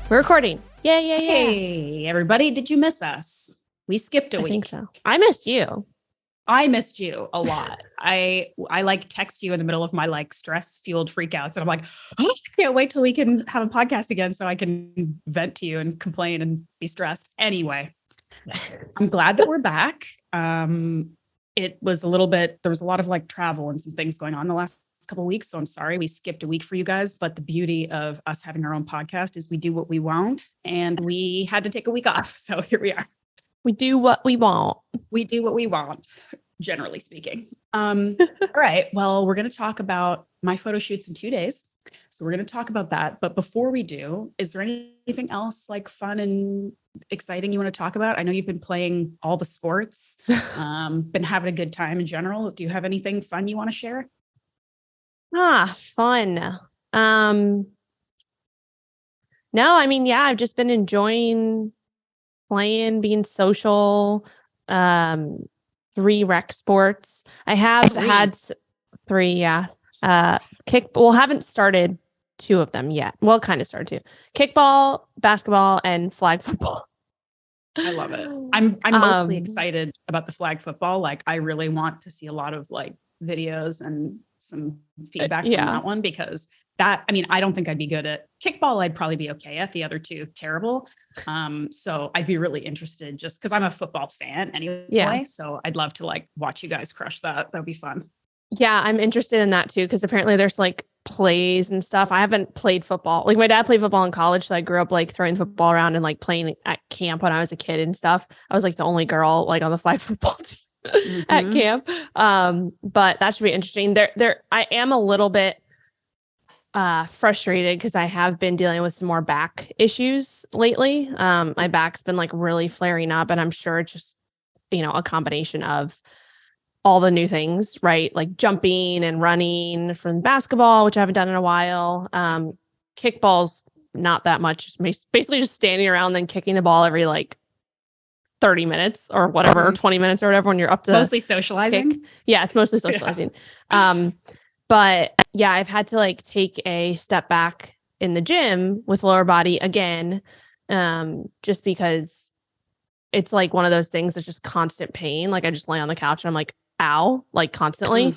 We're recording. Yay, yay, yay. Hey, everybody. Did you miss us? We skipped a week. I think so. I missed you. I missed you a lot. I like text you in the middle of my like stress fueled freakouts. And I'm like, oh, I can't wait till we can have a podcast again so I can vent to you and complain and be stressed. Anyway, I'm glad that we're back. It was a little bit, there was a lot of like travel and some things going on the last couple of weeks. So I'm sorry we skipped a week for you guys. But the beauty of us having our own podcast is we do what we want, and we had to take a week off. So here we are. We do what we want. We do what we want, generally speaking. All right. Well, we're going to talk about my photo shoots in 2 days. So we're going to talk about that. But before we do, is there anything else like fun and exciting you want to talk about? I know you've been playing all the sports, been having a good time in general. Do you have anything fun you want to share? Fun. No, I mean, yeah, I've just been enjoying playing, being social, 3 rec sports. I have had 3, yeah. Haven't started 2 of them yet. Well, kind of started 2. Kickball, basketball, and flag football. I love it. I'm mostly excited about the flag football. Like, I really want to see a lot of like videos and some feedback from that one, because that, I mean, I don't think I'd be good at kickball. I'd probably be okay at. The other 2, terrible. So I'd be really interested just because I'm a football fan anyway. Yeah. So I'd love to like watch you guys crush that. That'd be fun. Yeah, I'm interested in that too, because apparently there's like plays and stuff. I haven't played football. Like my dad played football in college, so I grew up like throwing football around and like playing at camp when I was a kid and stuff. I was like the only girl like on the flag football team. At camp. But that should be interesting. I am a little bit frustrated because I have been dealing with some more back issues lately. My back's been like really flaring up, and I'm sure it's just, a combination of all the new things, right? Like jumping and running from basketball, which I haven't done in a while. Kickball's not that much. It's basically just standing around and kicking the ball every like 30 minutes or whatever, 20 minutes or whatever when you're up to mostly socializing. Kick. Yeah, it's mostly socializing. Yeah. But yeah, I've had to like take a step back in the gym with lower body again, just because it's like one of those things that's just constant pain. Like I just lay on the couch and I'm like, ow, like constantly.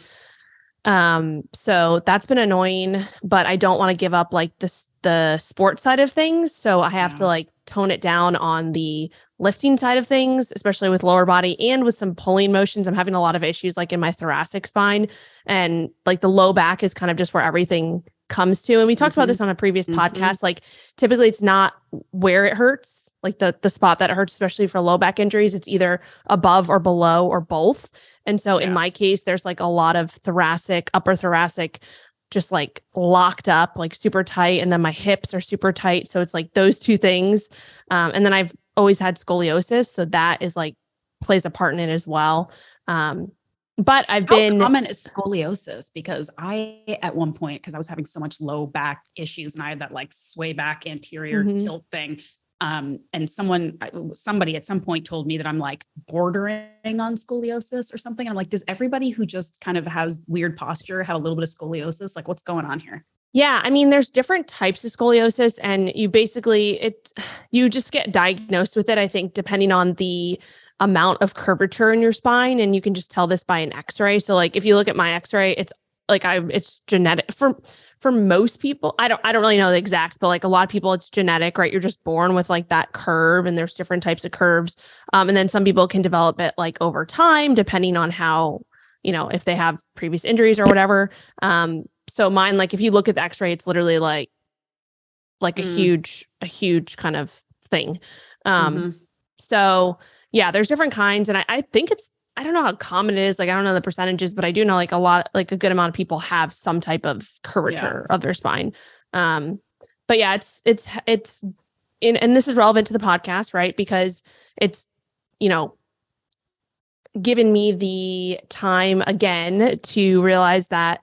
So that's been annoying, but I don't want to give up like the sports side of things. So I have to like tone it down on the lifting side of things, especially with lower body and with some pulling motions. I'm having a lot of issues like in my thoracic spine, and like the low back is kind of just where everything comes to. And we talked about this on a previous podcast. Like typically it's not where it hurts, like the spot that it hurts, especially for low back injuries. It's either above or below or both. And so in my case, there's like a lot of upper thoracic, just like locked up, like super tight. And then my hips are super tight. So it's like those 2 things. And then I've always had scoliosis. So that is like plays a part in it as well. But How common is scoliosis? Because I, at one point, because I was having so much low back issues and I had that like sway back anterior tilt thing. And somebody at some point told me that I'm like bordering on scoliosis or something. And I'm like, does everybody who just kind of has weird posture have a little bit of scoliosis? Like, what's going on here? Yeah, I mean, there's different types of scoliosis, and you just get diagnosed with it, I think, depending on the amount of curvature in your spine. And you can just tell this by an x-ray. So like, if you look at my x-ray, it's like, it's genetic for most people. I don't really know the exacts, but like a lot of people, it's genetic, right? You're just born with like that curve, and there's different types of curves. And then some people can develop it like over time, depending on how, if they have previous injuries or whatever. So mine, like if you look at the x-ray, it's literally like a huge kind of thing. So yeah, there's different kinds. And I think I don't know how common it is. Like, I don't know the percentages, but I do know like a good amount of people have some type of curvature of their spine. But yeah, and this is relevant to the podcast, right? Because it's, given me the time again to realize that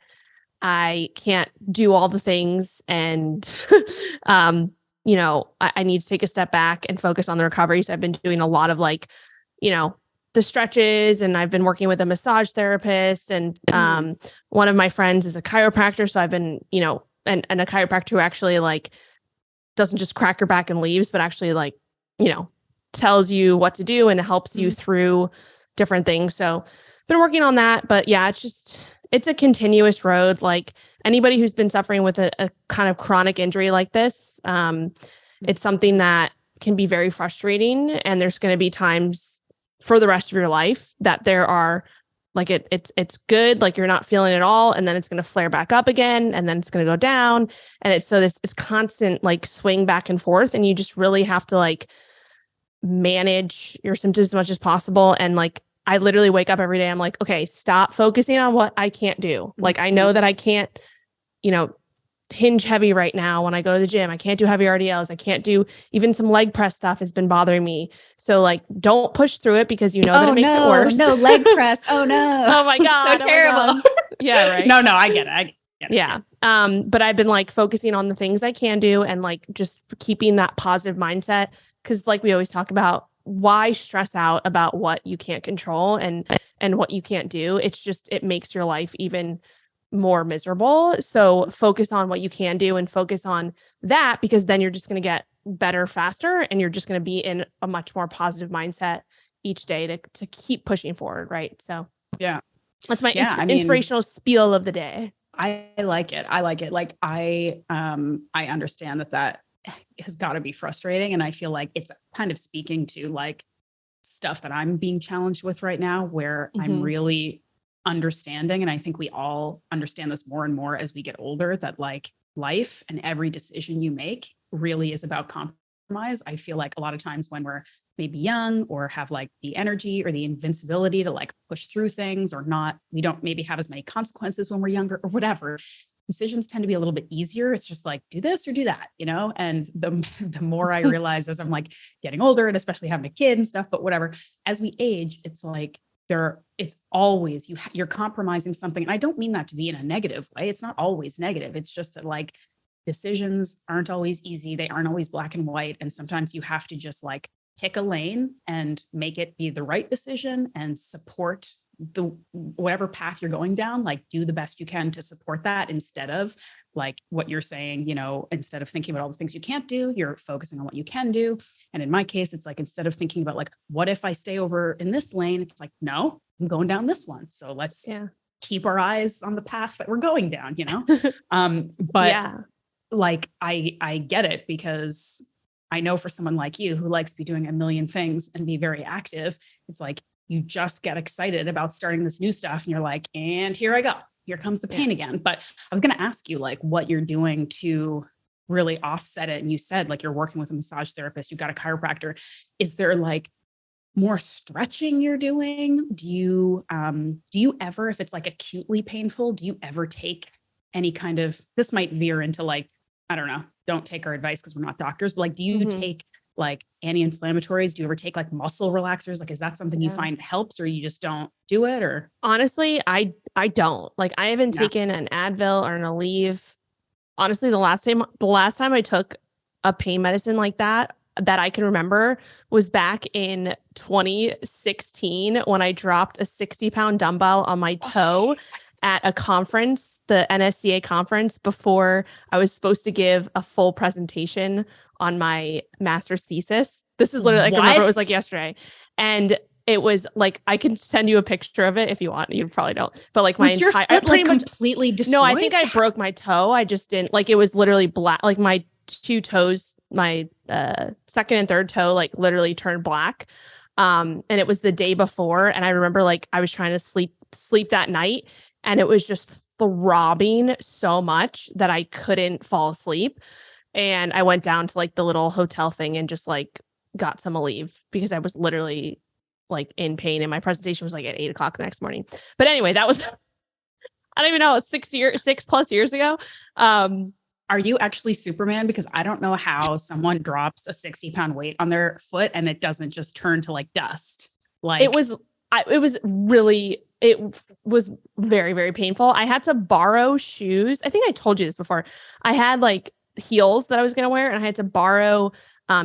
I can't do all the things and, I need to take a step back and focus on the recovery. So I've been doing a lot of like, the stretches, and I've been working with a massage therapist, and one of my friends is a chiropractor. So I've been, and a chiropractor who actually like doesn't just crack your back and leaves, but actually like, tells you what to do and helps you through different things. So been working on that, but yeah, it's a continuous road. Like anybody who's been suffering with a kind of chronic injury like this, it's something that can be very frustrating. And there's going to be times for the rest of your life that there are like, it's good. Like you're not feeling it all. And then it's going to flare back up again. And then it's going to go down. And it's constant like swing back and forth. And you just really have to like manage your symptoms as much as possible. And like, I literally wake up every day. I'm like, okay, stop focusing on what I can't do. Like, I know that I can't, hinge heavy right now when I go to the gym. I can't do heavy RDLs. I can't do even some leg press stuff has been bothering me. So like, don't push through it because that it makes it worse. No leg press. Oh no. Oh my God. So terrible. Yeah. Right. No, I get it. Yeah. But I've been like focusing on the things I can do and like just keeping that positive mindset. Cause like we always talk about, why stress out about what you can't control and what you can't do? It makes your life even more miserable. So focus on what you can do and focus on that, because then you're just going to get better faster and you're just going to be in a much more positive mindset each day to keep pushing forward. Right. So yeah, that's my inspirational spiel of the day. I like it. Like I understand that has got to be frustrating. And I feel like it's kind of speaking to like stuff that I'm being challenged with right now, where I'm really understanding. And I think we all understand this more and more as we get older, that like life and every decision you make really is about compromise. I feel like a lot of times when we're maybe young or have like the energy or the invincibility to like push through things, or not, we don't maybe have as many consequences when we're younger or whatever. Decisions tend to be a little bit easier. It's just like, do this or do that, And the more I realize as I'm like getting older, and especially having a kid and stuff, but whatever, as we age, it's like it's always you're compromising something. And I don't mean that to be in a negative way. It's not always negative. It's just that like decisions aren't always easy. They aren't always black and white. And sometimes you have to just like pick a lane and make it be the right decision and support the whatever path you're going down. Like do the best you can to support that, instead of like what you're saying, instead of thinking about all the things you can't do, you're focusing on what you can do. And in my case, it's like, instead of thinking about like, what if I stay over in this lane? It's like, no, I'm going down this one. So let's keep our eyes on the path that we're going down, but yeah. Like, I get it, because I know for someone like you who likes to be doing a million things and be very active, it's like, you just get excited about starting this new stuff and you're like, and here I go. Here comes the pain again. But I'm going to ask you like what you're doing to really offset it. And you said like you're working with a massage therapist, you've got a chiropractor. Is there like more stretching you're doing? Do you ever, if it's like acutely painful, do you ever take any kind of, this might veer into like, I don't know, don't take our advice because we're not doctors, but like, do you take like anti-inflammatories? Do you ever take like muscle relaxers? Like, is that something you find helps, or you just don't do it? Or honestly, I don't. Like, I haven't taken an Advil or an Aleve. Honestly, the last time I took a pain medicine like that I can remember was back in 2016 when I dropped a 60-pound dumbbell on my toe at a conference, the NSAID conference, before I was supposed to give a full presentation on my master's thesis. This is literally, like, I remember it was like yesterday. And it was like, I can send you a picture of it if you want. You probably don't, but like my entire foot like completely destroyed. No, I think I broke my toe. I just didn't, like, it was literally black. Like my two toes, my second and third toe, like literally turned black. And it was the day before. And I remember like I was trying to sleep that night, and it was just throbbing so much that I couldn't fall asleep. And I went down to like the little hotel thing and just like got some Aleve because I was literally like in pain. And my presentation was like at 8:00 the next morning. But anyway, that was, I don't even know, 6+ years ago. Are you actually Superman? Because I don't know how someone drops a 60-pound weight on their foot and it doesn't just turn to like dust. Like, it was it was very, very painful. I had to borrow shoes. I think I told you this before. I had like heels that I was going to wear, and I had to borrow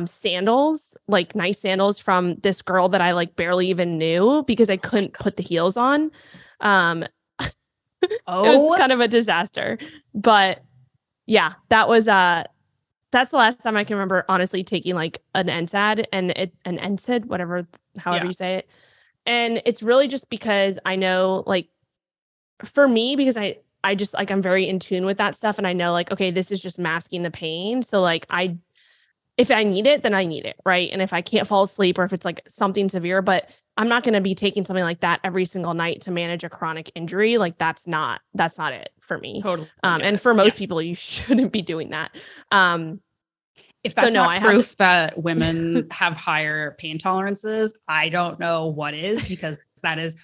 sandals, like nice sandals from this girl that I like barely even knew because I couldn't put the heels on. It was kind of a disaster, but yeah, that's the last time I can remember honestly taking like an NSAID an NSAID, however you say it. And it's really just because I know, like, for me, because I just like, I'm very in tune with that stuff. And I know like, okay, this is just masking the pain. So like, if I need it, then I need it. Right. And if I can't fall asleep or if it's like something severe, but I'm not going to be taking something like that every single night to manage a chronic injury. Like that's not it for me. Totally. And for most people, you shouldn't be doing that. If that's not proof that women have higher pain tolerances, I don't know what is, because that is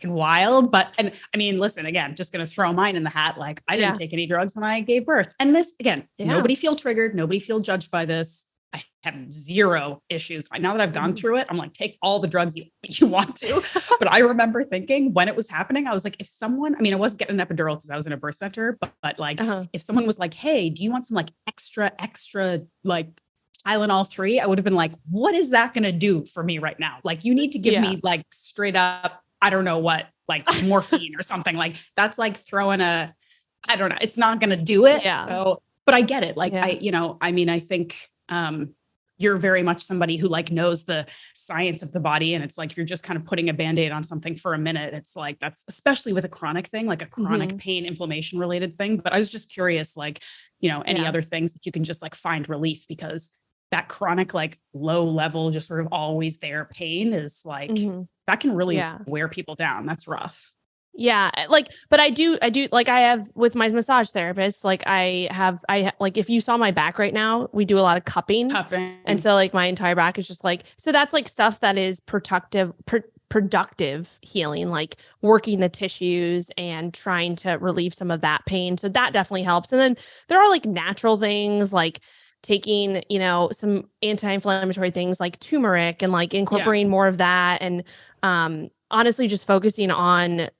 wild. But, and I mean, listen, again, just going to throw mine in the hat. Like I didn't take any drugs when I gave birth. And this, again, nobody feel triggered. Nobody feel judged by this. I have zero issues. Now that I've gone through it, I'm like, take all the drugs you want to. But I remember thinking when it was happening, I was like, if someone, I mean, I wasn't getting an epidural because I was in a birth center, but like if someone was like, hey, do you want some like extra like Tylenol 3? I would have been like, what is that going to do for me right now? Like, you need to give me like straight up, I don't know what, like morphine or something. Like that's like throwing I don't know. It's not going to do it. Yeah. So, but I get it. Like I think, you're very much somebody who like knows the science of the body. And it's like, if you're just kind of putting a Band-Aid on something for a minute, it's like, that's especially with a chronic thing, like a chronic pain, inflammation related thing. But I was just curious, like, any other things that you can just like find relief, because that chronic, like low level, just sort of always there pain is like, that can really wear people down. That's rough. Yeah. Like, but I do like, I have with my massage therapist, like like, if you saw my back right now, we do a lot of cupping. And so like my entire back is just like, so that's like stuff that is productive healing, like working the tissues and trying to relieve some of that pain. So that definitely helps. And then there are like natural things like taking, some anti-inflammatory things like turmeric and like incorporating more of that. And honestly, just focusing on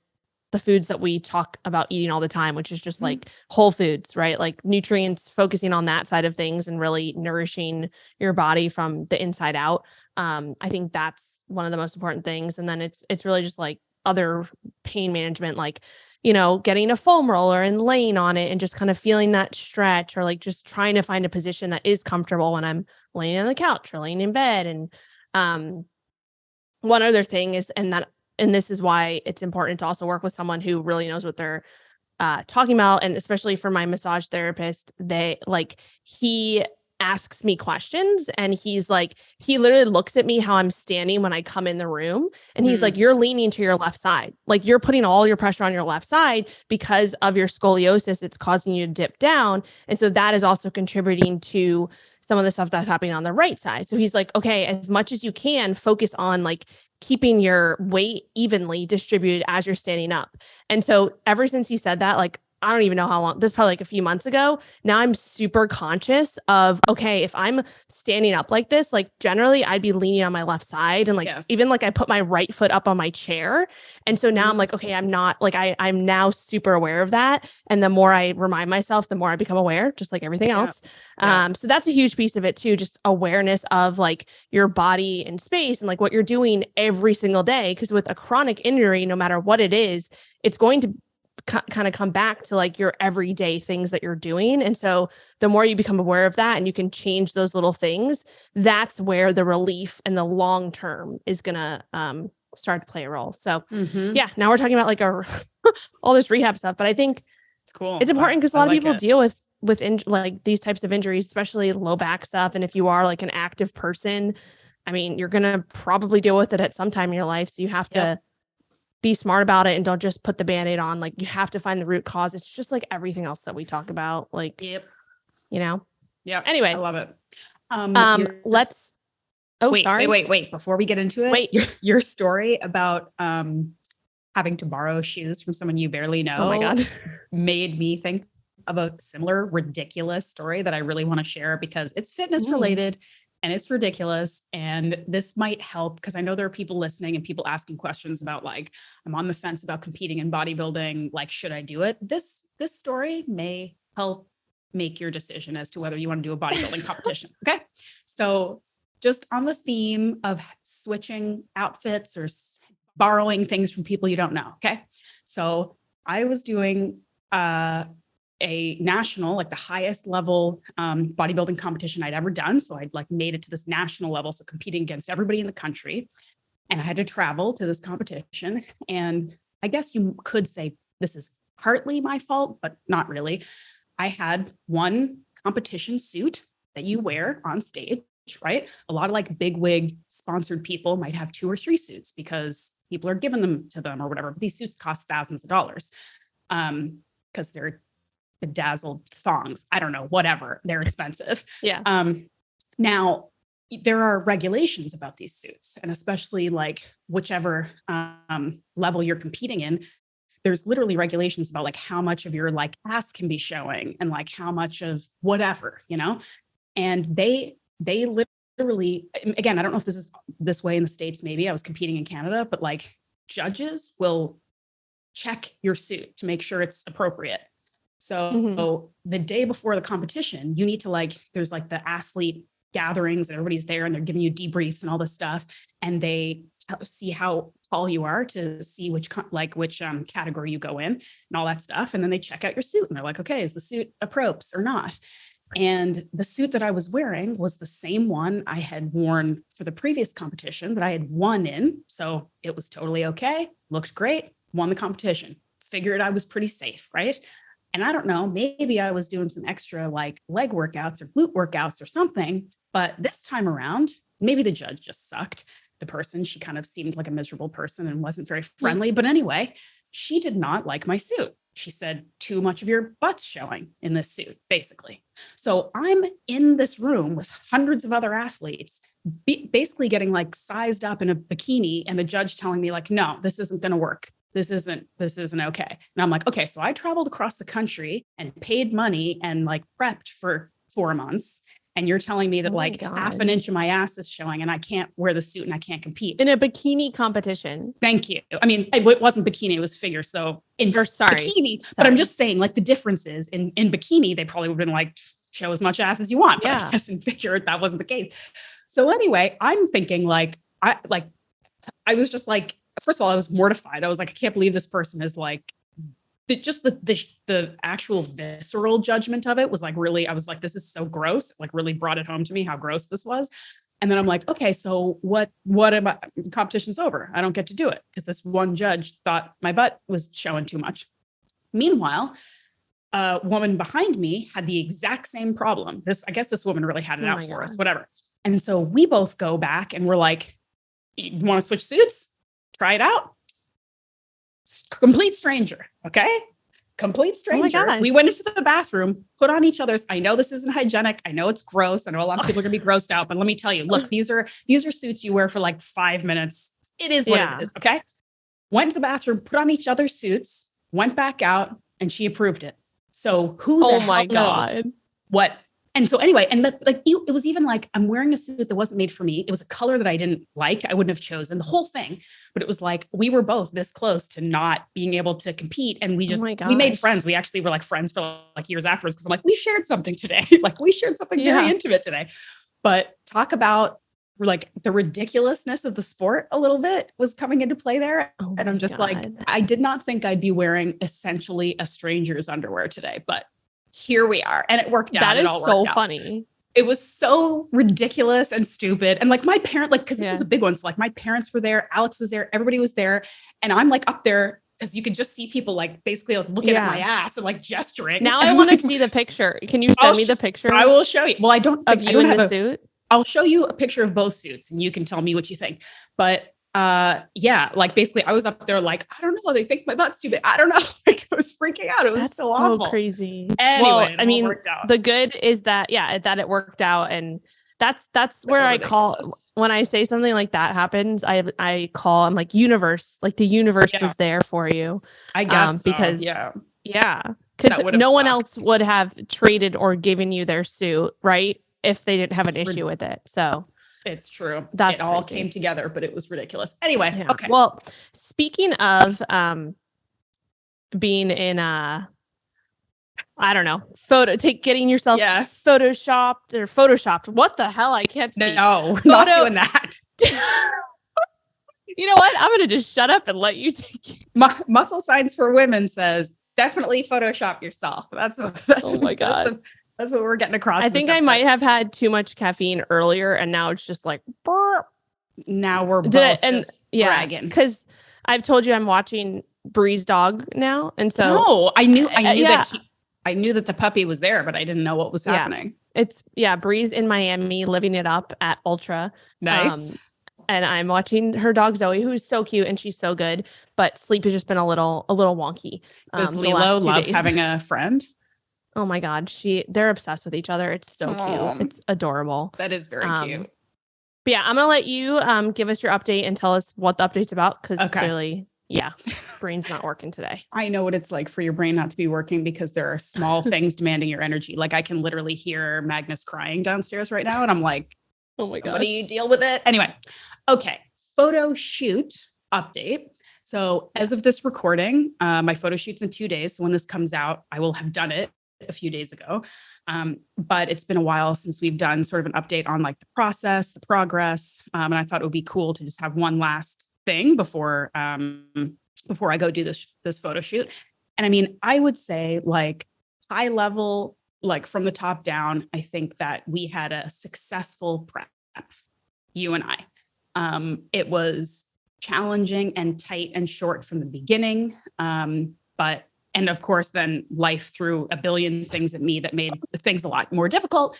the foods that we talk about eating all the time, which is just like whole foods, right? Like nutrients, focusing on that side of things and really nourishing your body from the inside out. I think that's one of the most important things. And then it's really just like other pain management, like, getting a foam roller and laying on it and just kind of feeling that stretch, or like just trying to find a position that is comfortable when I'm laying on the couch or laying in bed. And one other thing is, and this is why it's important to also work with someone who really knows what they're talking about. And especially for my massage therapist, he asks me questions, and he literally looks at me how I'm standing when I come in the room. And he's like, you're leaning to your left side. Like you're putting all your pressure on your left side because of your scoliosis. It's causing you to dip down. And so that is also contributing to some of the stuff that's happening on the right side. So he's like, okay, as much as you can focus on like keeping your weight evenly distributed as you're standing up. And so ever since he said that, like, I don't even know how long, this is probably like a few months ago. Now I'm super conscious of, okay, if I'm standing up like this, like generally I'd be leaning on my left side. And like, even like I put my right foot up on my chair. And so now I'm like, okay, I'm not like, I'm now super aware of that. And the more I remind myself, the more I become aware, just like everything else. So that's a huge piece of it too. Just awareness of like your body and space and like what you're doing every single day. Cause with a chronic injury, no matter what it is, it's going to kind of come back to like your everyday things that you're doing. And so the more you become aware of that and you can change those little things, that's where the relief and the long term is going to start to play a role. So now we're talking about like all this rehab stuff, but I think it's cool. It's important because a lot of people deal with like these types of injuries, especially low back stuff. And if you are like an active person, I mean, you're going to probably deal with it at some time in your life. So you have to be smart about it and don't just put the Band-Aid on. Like you have to find the root cause. It's just like everything else that we talk about. Like, Anyway, I love it. Let's, wait. Before we get into it, your story about, having to borrow shoes from someone you barely know. Oh my God. Made me think of a similar ridiculous story that I really want to share because it's fitness related. and it's ridiculous. And this might help because I know there are people listening and people asking questions about like, I'm on the fence about competing in bodybuilding. Like, should I do it? This story may help make your decision as to whether you want to do a bodybuilding competition. Okay. So just on the theme of switching outfits or borrowing things from people you don't know. Okay. So I was doing a national, like the highest level bodybuilding competition I'd ever done. So I'd like made it to this national level. So competing against everybody in the country. And I had to travel to this competition. And I guess you could say this is partly my fault, but not really. I had one competition suit that you wear on stage, right? A lot of like big wig sponsored people might have 2 or 3 suits because people are giving them to them or whatever. But these suits cost thousands of dollars because they're bedazzled thongs. I don't know, whatever. They're expensive. Yeah. Now, there are regulations about these suits, and especially like whichever level you're competing in, there's literally regulations about like how much of your like ass can be showing and like how much of whatever, you know? And they literally, again, I don't know if this is this way in the States, maybe I was competing in Canada, but like judges will check your suit to make sure it's appropriate. So the day before the competition, you need to like, there's like the athlete gatherings and everybody's there and they're giving you debriefs and all this stuff. And they see how tall you are to see which category you go in and all that stuff. And then they check out your suit and they're like, okay, is the suit appropriate or not? And the suit that I was wearing was the same one I had worn for the previous competition that I had won in. So it was totally okay. Looked great. Won the competition. Figured I was pretty safe, right? And I don't know, maybe I was doing some extra like leg workouts or glute workouts or something. But this time around, maybe the judge just sucked. The person, she kind of seemed like a miserable person and wasn't very friendly. But anyway, she did not like my suit. She said, too much of your butt's showing in this suit, basically. So I'm in this room with hundreds of other athletes, basically getting like sized up in a bikini, and the judge telling me like, no, this isn't going to work. This isn't okay. And I'm like, okay, so I traveled across the country and paid money and like prepped for 4 months. And you're telling me that half an inch of my ass is showing and I can't wear the suit and I can't compete in a bikini competition. Thank you. I mean, it wasn't bikini, it was figure. So bikini, but I'm just saying like the difference is in bikini, they probably would have been like, show as much ass as you want. But I guess in figure, that wasn't the case. So anyway, I'm thinking I was just like, first of all, I was mortified. I was like, I can't believe this person is like, the actual visceral judgment of it was like, really, I was like, this is so gross. Like really brought it home to me how gross this was. And then I'm like, okay, so what am I, competition's over. I don't get to do it because this one judge thought my butt was showing too much. Meanwhile, a woman behind me had the exact same problem. I guess this woman really had it out for us, whatever. And so we both go back and we're like, you want to switch suits? Try it out. Complete stranger. Okay. Complete stranger. We went into the bathroom, put on each other's. I know this isn't hygienic. I know it's gross. I know a lot of people are going to be grossed out, but let me tell you, look, these are suits you wear for like 5 minutes. It is what it is. Okay. Went to the bathroom, put on each other's suits, went back out, and she approved it. So who the hell knows what? And so anyway, and it was even like, I'm wearing a suit that wasn't made for me. It was a color that I didn't like. I wouldn't have chosen the whole thing, but it was like, we were both this close to not being able to compete. And we made friends. We actually were like friends for like years afterwards. Cause I'm like, we shared something today. Like we shared something very intimate today, but talk about like the ridiculousness of the sport a little bit was coming into play there. And I'm just like, I did not think I'd be wearing essentially a stranger's underwear today, but here we are. And it worked out. That is so funny. It was so ridiculous and stupid. And like my parent, like, cause this was a big one. So like my parents were there, Alex was there, everybody was there. And I'm like up there because you could just see people like basically like looking at my ass and like gesturing. Now I want to see the picture. Can you send me the picture? I will show you. Well, I don't of you in the suit. I'll show you a picture of both suits and you can tell me what you think. But like basically I was up there like, I don't know, they think my butt's too big. I don't know. Like I was freaking out. It was so awful. Crazy. Anyway, well, I mean, the good is that, that it worked out. And that's where I call, when I say something like that happens, I'm like universe, like the universe was there for you. I guess because because no one else would have traded or given you their suit. Right. if they didn't have an issue with it. So it's true. That's it all crazy. came together, but it was ridiculous. Anyway, yeah. okay. Well, speaking of being in I don't know, getting yourself Yes. photoshopped. What the hell? I can't speak. No, we're not doing that. You know what? I'm going to just shut up and let you take it. Muscle Science for Women says definitely Photoshop yourself. That's Oh my God. That's what we're getting across. I think I might have had too much caffeine earlier, and now it's just like, burp. Now we're both just bragging. Because I've told you I'm watching Bree's dog now, and so no, I knew that I knew that the puppy was there, but I didn't know what was happening. It's Bree's in Miami living it up at Ultra. Nice. And I'm watching her dog Zoe, who's so cute and she's so good, but sleep has just been a little wonky. Does Lilo love having a friend? Oh my God, they're obsessed with each other. It's so cute. It's adorable. That is very cute. But yeah, I'm gonna let you give us your update and tell us what the update's about, because clearly, brain's not working today. I know what it's like for your brain not to be working because there are small things demanding your energy. Like I can literally hear Magnus crying downstairs right now, and I'm like, oh my God, you deal with it. Anyway, okay, photo shoot update. So as of this recording, my photo shoot's in 2 days. So when this comes out, I will have done it a few days ago. But it's been a while since we've done sort of an update on like the process, the progress. And I thought it would be cool to just have one last thing before I go do this photo shoot. And I mean, I would say like high level, like from the top down, I think that we had a successful prep, you and I. It was challenging and tight and short from the beginning. And of course, then life threw a billion things at me that made things a lot more difficult.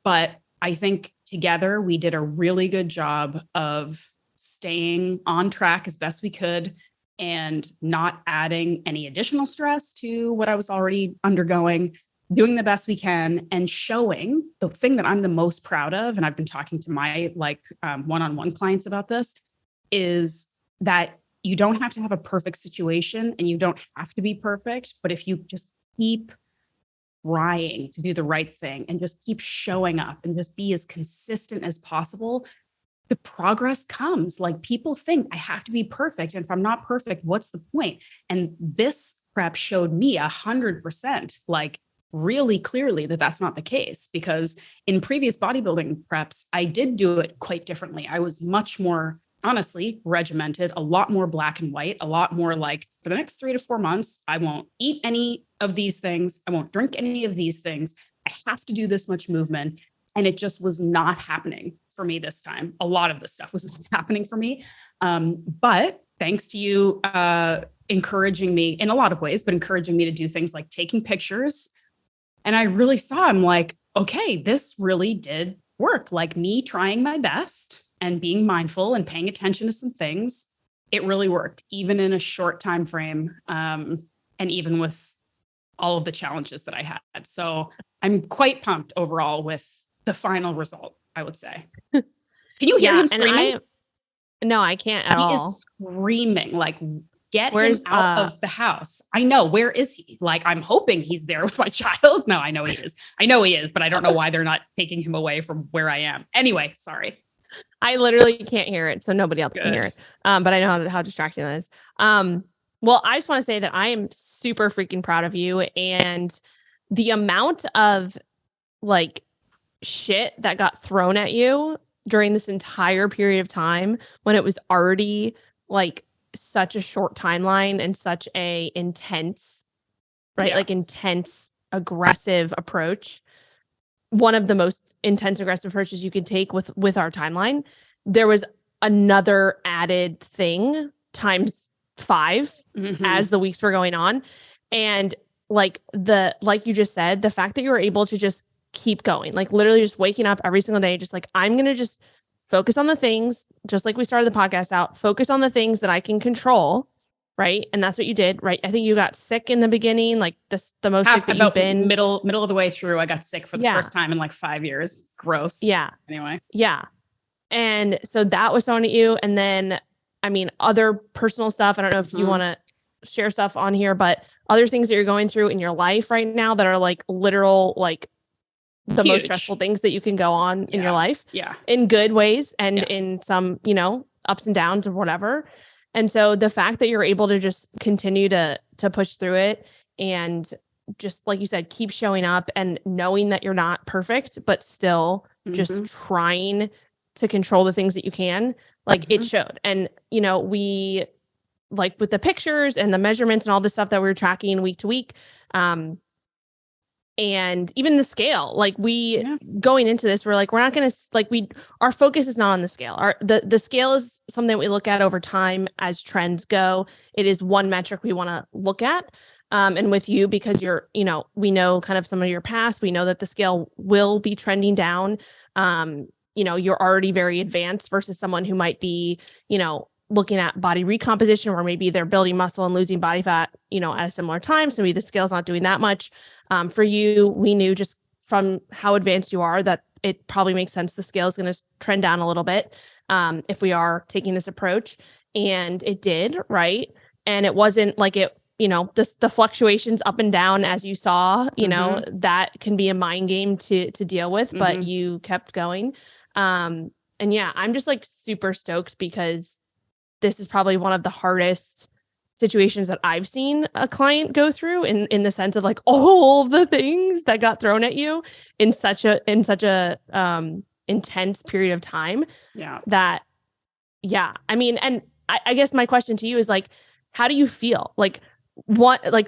But I think together we did a really good job of staying on track as best we could and not adding any additional stress to what I was already undergoing, doing the best we can, and showing the thing that I'm the most proud of. And I've been talking to my one-on-one clients about this, is that you don't have to have a perfect situation and you don't have to be perfect. But if you just keep trying to do the right thing and just keep showing up and just be as consistent as possible, the progress comes. Like people think I have to be perfect. And if I'm not perfect, what's the point? And this prep showed me 100%, like really clearly that that's not the case, because in previous bodybuilding preps, I did do it quite differently. I was much more, honestly, regimented, a lot more black and white, a lot more like for the next 3 to 4 months, I won't eat any of these things. I won't drink any of these things. I have to do this much movement. And it just was not happening for me this time. A lot of this stuff was not happening for me. But thanks to you encouraging me in a lot of ways, but encouraging me to do things like taking pictures. And I really saw, I'm like, okay, this really did work. Like me trying my best and being mindful and paying attention to some things, it really worked, even in a short time frame, and even with all of the challenges that I had. So I'm quite pumped overall with the final result, I would say. Can you hear him screaming? No, I can't at all. He is screaming, like, get him out of the house. I know. Where is he? Like, I'm hoping he's there with my child. No, I know he is. But I don't know why they're not taking him away from where I am. Anyway, sorry. I literally can't hear it, so nobody else can hear it. But I know how distracting that is. Well, I just want to say that I am super freaking proud of you, and the amount of like shit that got thrown at you during this entire period of time when it was already like such a short timeline and such a intense, intense, aggressive approach. One of the most intense, aggressive approaches you could take with our timeline. There was another added thing times 5 as the weeks were going on. And like you just said, the fact that you were able to just keep going, like literally just waking up every single day, just like, I'm going to just focus on the things, just like we started the podcast out, focus on the things that I can control. Right. And that's what you did. Right. I think you got sick in the beginning, like the most sick that you've been. Middle of the way through, I got sick for the first time in like 5 years. Gross. Yeah. Anyway. Yeah. And so that was thrown at you. And then, I mean, other personal stuff. I don't know if you want to share stuff on here, but other things that you're going through in your life right now that are like literal, like the most Huge. stressful things that you can go on in your life. Yeah. In good ways and in some, ups and downs or whatever. And so the fact that you're able to just continue to push through it and just like you said, keep showing up and knowing that you're not perfect, but still just trying to control the things that you can, like it showed. And, we like with the pictures and the measurements and all this stuff that we were tracking week to week, and even the scale, like going into this, we're like, we're not going to our focus is not on the scale. The scale is something we look at over time as trends go. It is one metric we want to look at. And with you, because we know kind of some of your past, we know that the scale will be trending down. You're already very advanced versus someone who might be, looking at body recomposition, or maybe they're building muscle and losing body fat, at a similar time. So maybe the scale's not doing that much. For you, we knew just from how advanced you are that it probably makes sense. The scale is going to trend down a little bit if we are taking this approach. And it did, right? And it wasn't like it, the fluctuations up and down as you saw, that can be a mind game to deal with, but you kept going. And yeah, I'm just like super stoked because this is probably one of the hardest situations that I've seen a client go through in the sense of like all of the things that got thrown at you in such a intense period of time. I mean, and I guess my question to you is like, how do you feel? Like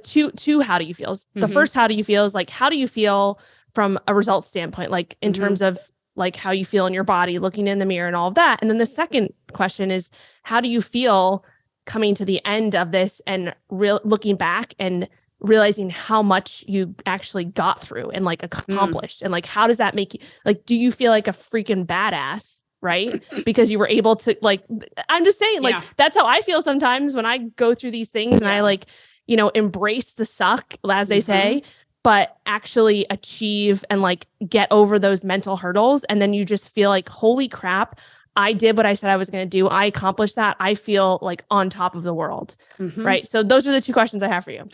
two, how do you feel? The first, how do you feel is like, how do you feel from a result standpoint? Like in terms of like how you feel in your body, looking in the mirror and all of that. And then the second question is, how do you feel coming to the end of this and looking back and realizing how much you actually got through and like accomplished? And like, how does that make you, like, do you feel like a freaking badass, right? Because you were able to, like, I'm just saying, like, that's how I feel sometimes when I go through these things and I like, embrace the suck, as they say, but actually achieve and like get over those mental hurdles. And then you just feel like, holy crap, I did what I said I was going to do. I accomplished that. I feel like on top of the world. Right. So those are the two questions I have for you.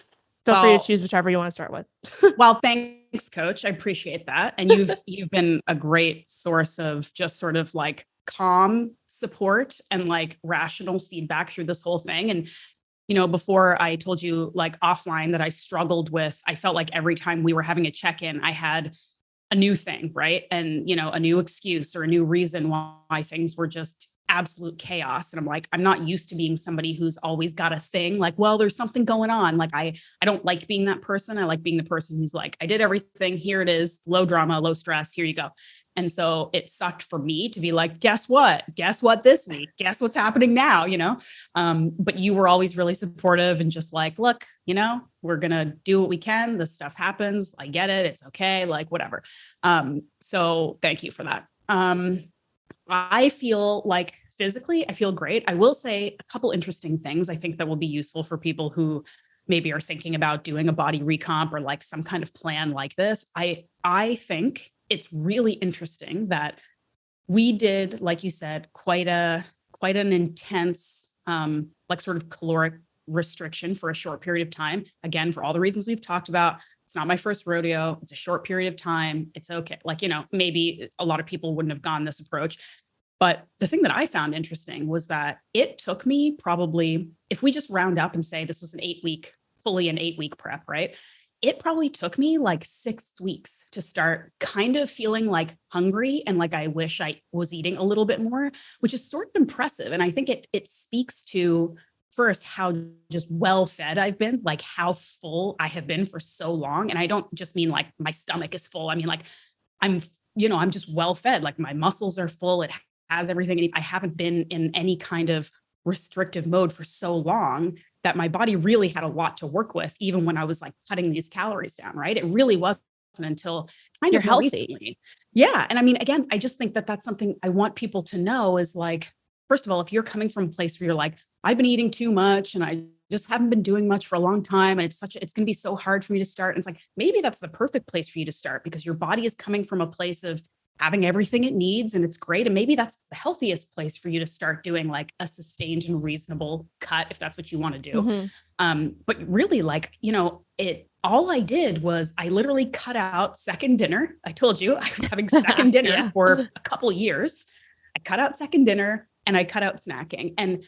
Feel free to choose whichever you want to start with. Well, thanks, Coach. I appreciate that. And you've been a great source of just sort of like calm support and like rational feedback through this whole thing. And before I told you like offline that I struggled with, I felt like every time we were having a check-in, I had a new thing, right? And, a new excuse or a new reason why things were just absolute chaos. And I'm like, I'm not used to being somebody who's always got a thing like, well, there's something going on. Like, I don't like being that person. I like being the person who's like, I did everything. Here it is, low drama, low stress. Here you go. And so it sucked for me to be like, guess what this week, guess what's happening now, but you were always really supportive and just like, look, we're going to do what we can. This stuff happens. I get it. It's okay. Like whatever. So thank you for that. I feel like physically, I feel great. I will say a couple interesting things I think that will be useful for people who maybe are thinking about doing a body recomp or like some kind of plan like this. I think it's really interesting that we did, like you said, quite an intense, like sort of caloric restriction for a short period of time. Again, for all the reasons we've talked about, it's not my first rodeo. It's a short period of time. It's okay. Like, maybe a lot of people wouldn't have gone this approach. But the thing that I found interesting was that it took me probably, if we just round up and say this was fully an 8-week prep, right? It probably took me like 6 weeks to start kind of feeling like hungry and like I wish I was eating a little bit more, which is sort of impressive. And I think it speaks to first how just well fed I've been, like how full I have been for so long. And I don't just mean like my stomach is full. I mean, like I'm just well fed, like my muscles are full. It has everything. I haven't been in any kind of restrictive mode for so long that my body really had a lot to work with, even when I was like cutting these calories down, right? It really wasn't until kind of more recently. Yeah. And I mean, again, I just think that that's something I want people to know is like, first of all, if you're coming from a place where you're like, I've been eating too much and I just haven't been doing much for a long time. And it's going to be so hard for me to start. And it's like, maybe that's the perfect place for you to start because your body is coming from a place of having everything it needs and it's great. And maybe that's the healthiest place for you to start doing like a sustained and reasonable cut if that's what you want to do. But really like, all I did was I literally cut out second dinner. I told you I was having second dinner for a couple years. I cut out second dinner and I cut out snacking. And,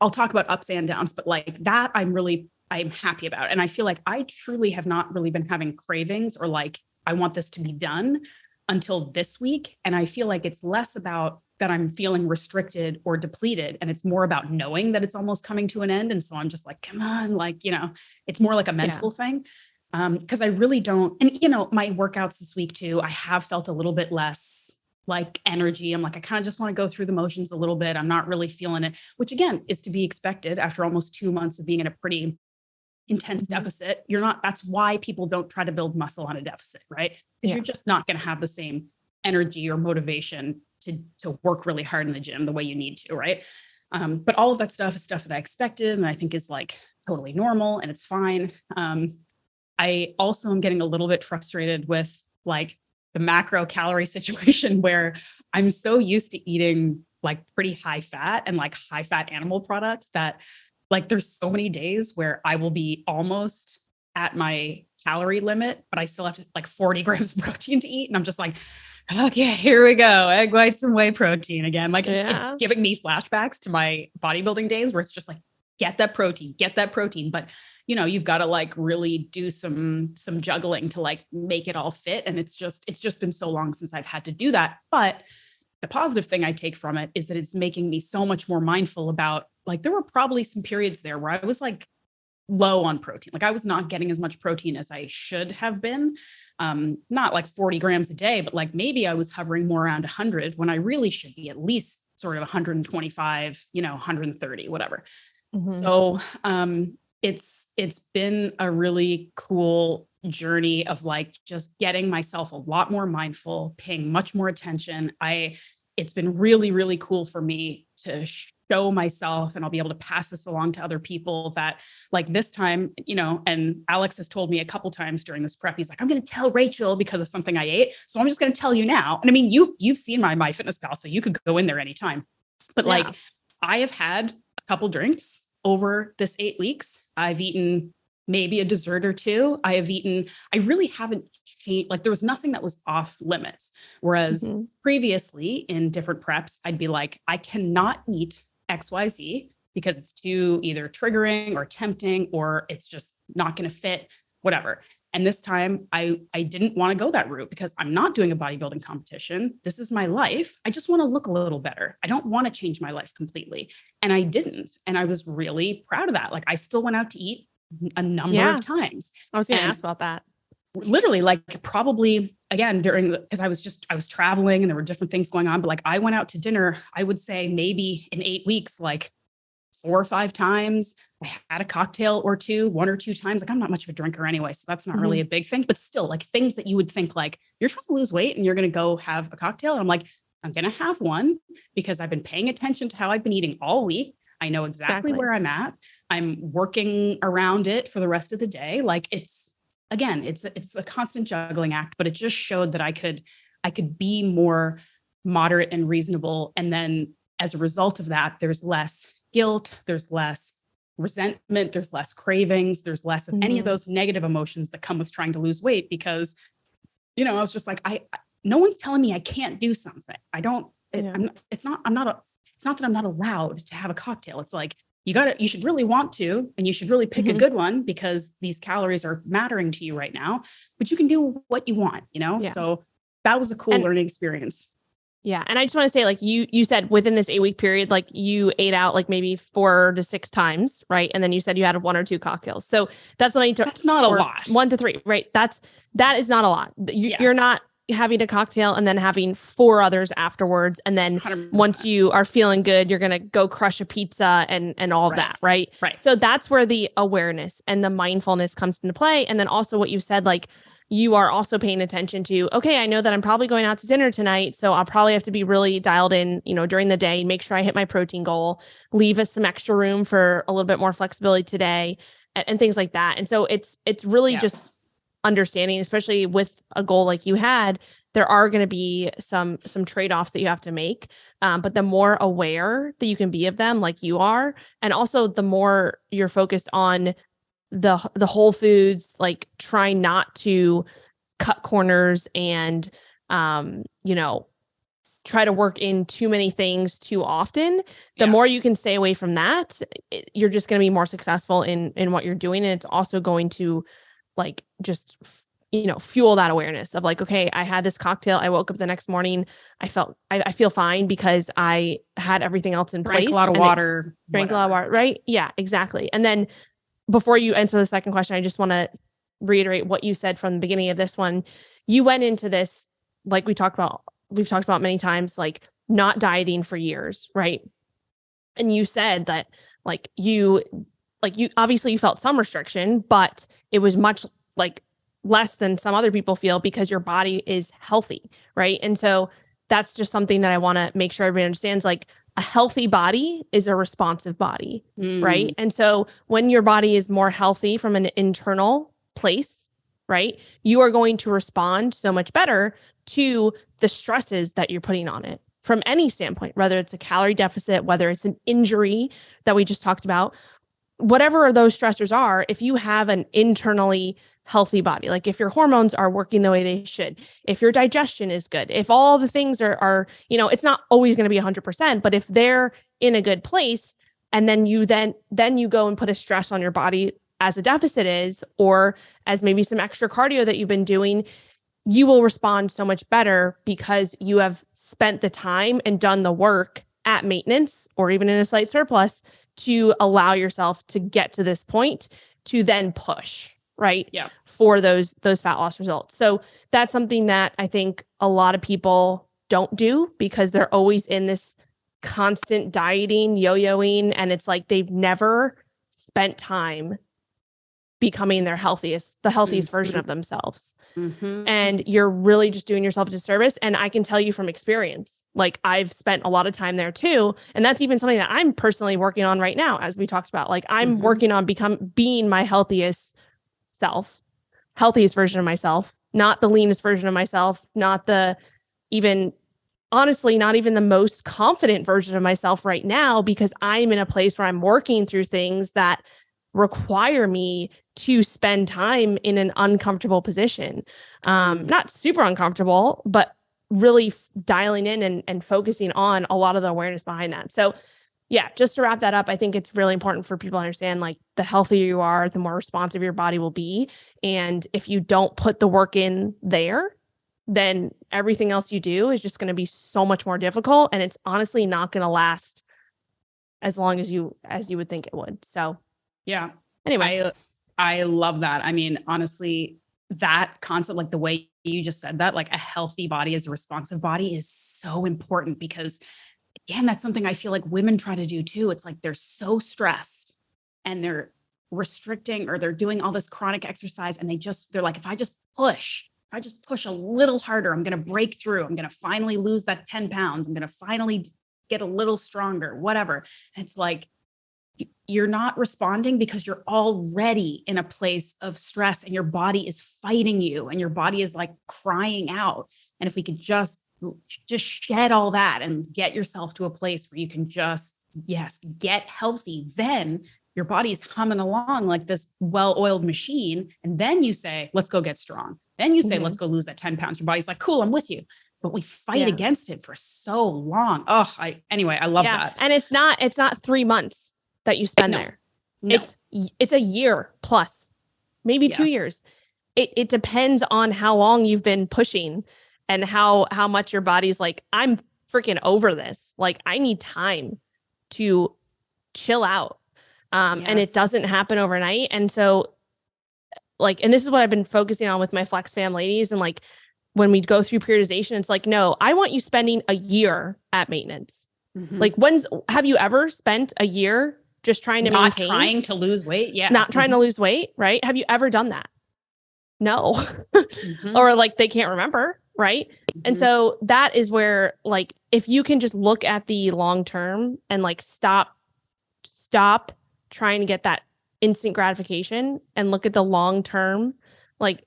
I'll talk about ups and downs, but like that, I'm happy about. And I feel like I truly have not really been having cravings or like, I want this to be done until this week. And I feel like it's less about that I'm feeling restricted or depleted. And it's more about knowing that it's almost coming to an end. And so I'm just like, come on, like, it's more like a mental thing. Because I really don't. And, my workouts this week too, I have felt a little bit less like energy. I'm like, I kind of just want to go through the motions a little bit. I'm not really feeling it, which again is to be expected after almost 2 months of being in a pretty intense deficit. That's why people don't try to build muscle on a deficit, right? Because you're just not going to have the same energy or motivation to work really hard in the gym the way you need to, right? But all of that stuff is stuff that I expected and I think is like totally normal and it's fine. I also am getting a little bit frustrated with like the macro calorie situation where I'm so used to eating like pretty high fat and like high fat animal products that like there's so many days where I will be almost at my calorie limit, but I still have like 40 grams of protein to eat. And I'm just like, okay, here we go. Egg whites and whey protein again. Like it's giving me flashbacks to my bodybuilding days where it's just like, get that protein. But you've got to like really do some juggling to like make it all fit. And it's just been so long since I've had to do that. But the positive thing I take from it is that it's making me so much more mindful about like, there were probably some periods there where I was like low on protein. Like I was not getting as much protein as I should have been. Not like 40 grams a day, but like maybe I was hovering more around 100 when I really should be at least sort of 125, 130, whatever. So it's been a really cool journey of like just getting myself a lot more mindful, paying much more attention. It's been really, really cool for me to show myself, and I'll be able to pass this along to other people that like this time, and Alex has told me a couple times during this prep, he's like, I'm going to tell Rachel because of something I ate. So I'm just going to tell you now. And I mean, you've seen my MyFitnessPal, so you could go in there anytime, but like I have had a couple drinks over this 8 weeks. I've eaten maybe a dessert or two. I really haven't changed. Like there was nothing that was off limits. Whereas previously in different preps, I'd be like, I cannot eat XYZ because it's too either triggering or tempting, or it's just not going to fit, whatever. And this time I didn't want to go that route because I'm not doing a bodybuilding competition. This is my life. I just want to look a little better. I don't want to change my life completely. And I didn't. And I was really proud of that. Like I still went out to eat a number of times. I was going to ask about that. Literally like probably again because I was traveling and there were different things going on, but like I went out to dinner, I would say maybe in 8 weeks, like 4 or 5 times. I had a cocktail or two, 1 or 2 times. Like I'm not much of a drinker anyway, so that's not really a big thing, but still like things that you would think like you're trying to lose weight and you're going to go have a cocktail. And I'm like, I'm going to have one because I've been paying attention to how I've been eating all week. I know exactly where I'm at. I'm working around it for the rest of the day. Like it's a constant juggling act, but it just showed that I could be more moderate and reasonable. And then as a result of that, there's less guilt, there's less resentment, there's less cravings, there's less of any of those negative emotions that come with trying to lose weight because, I was just like, no one's telling me I can't do something. It's not that I'm not allowed to have a cocktail. It's like, you should really want to, and you should really pick a good one because these calories are mattering to you right now, but you can do what you want, So that was a cool learning experience. Yeah. And I just want to say, like you said within this 8-week period, like you ate out like maybe 4 to 6 times, right? And then you said you had 1 or 2 cocktails. So that's not a lot. 1 to 3, right? That is not a lot. You're not having a cocktail and then having 4 others afterwards. And then 100%. Once you are feeling good, you're going to go crush a pizza and all of that. Right. So that's where the awareness and the mindfulness comes into play. And then also what you said, like, you are also paying attention to, okay, I know that I'm probably going out to dinner tonight. So I'll probably have to be really dialed in, during the day, make sure I hit my protein goal, leave us some extra room for a little bit more flexibility today and things like that. And so it's really just understanding, especially with a goal like you had, there are going to be some trade-offs that you have to make. But the more aware that you can be of them, like you are, and also the more you're focused on the whole foods, like try not to cut corners and, you know, try to work in too many things too often, the more you can stay away from that, you're just going to be more successful in what you're doing. And it's also going to like, just, you know, fuel that awareness of like, okay, I had this cocktail. I woke up the next morning. I feel fine because I had everything else in place. Drank a lot of water. Drank a lot of water. Right. Yeah, exactly. And then before you answer the second question, I just want to reiterate what you said from the beginning of this one. You went into this, like we've talked about many times, like not dieting for years, right? And you said that you obviously you felt some restriction, but it was much like less than some other people feel because your body is healthy, right? And so that's just something that I want to make sure everybody understands. Like a healthy body is a responsive body, right? And so when your body is more healthy from an internal place, right, you are going to respond so much better to the stresses that you're putting on it from any standpoint, whether it's a calorie deficit, whether it's an injury that we just talked about, whatever those stressors are. If you have an internally healthy body, like if your hormones are working the way they should, if your digestion is good, if all the things are, you know, it's not always going to be 100%, but if they're in a good place, and then you go and put a stress on your body as a deficit is, or as maybe some extra cardio that you've been doing, you will respond so much better because you have spent the time and done the work at maintenance or even in a slight surplus to allow yourself to get to this point to then push, right? Yeah. For those fat loss results. So that's something that I think a lot of people don't do because they're always in this constant dieting, yo-yoing, and it's like they've never spent time becoming the healthiest version of themselves. And you're really just doing yourself a disservice. And I can tell you from experience, like I've spent a lot of time there too. And that's even something that I'm personally working on right now, as we talked about. Like I'm working on being my healthiest version of myself, not the leanest version of myself, not the honestly, not even the most confident version of myself right now, because I'm in a place where I'm working through things that require me to spend time in an uncomfortable position. Not super uncomfortable, but really dialing in and focusing on a lot of the awareness behind that. So yeah, just to wrap that up, I think it's really important for people to understand, like, the healthier you are, the more responsive your body will be. And if you don't put the work in there, then everything else you do is just going to be so much more difficult. And it's honestly not going to last as long as you would think it would. So yeah. Anyway, I love that. I mean, honestly, that concept, like the way you just said that, like a healthy body is a responsive body, is so important because, again, that's something I feel like women try to do too. It's like they're so stressed and they're restricting or they're doing all this chronic exercise and they're like, if I just push a little harder, I'm going to break through. I'm going to finally lose that 10 pounds. I'm going to finally get a little stronger, whatever. And it's like, you're not responding because you're already in a place of stress and your body is fighting you and your body is like crying out. And if we could just shed all that and get yourself to a place where you can just, get healthy, then your body's humming along like this well-oiled machine. And then you say, let's go get strong. Then you say, let's go lose that 10 pounds. Your body's like, cool, I'm with you. But we fight against it for so long. Anyway, I love that. And it's not 3 months that you spend there. No. It's a year plus, maybe 2 years. It depends on how long you've been pushing and how much your body's like, I'm freaking over this. Like, I need time to chill out. And it doesn't happen overnight. And so like, and this is what I've been focusing on with my Flex Fam ladies. And like, when we go through periodization, it's like, no, I want you spending a year at maintenance. Like, have you ever spent a year just trying to not trying to lose weight? Yeah. Not trying to lose weight, right? Have you ever done that? No. Or like they can't remember, right? And so that is where, like, if you can just look at the long term and like stop trying to get that instant gratification and look at the long term, like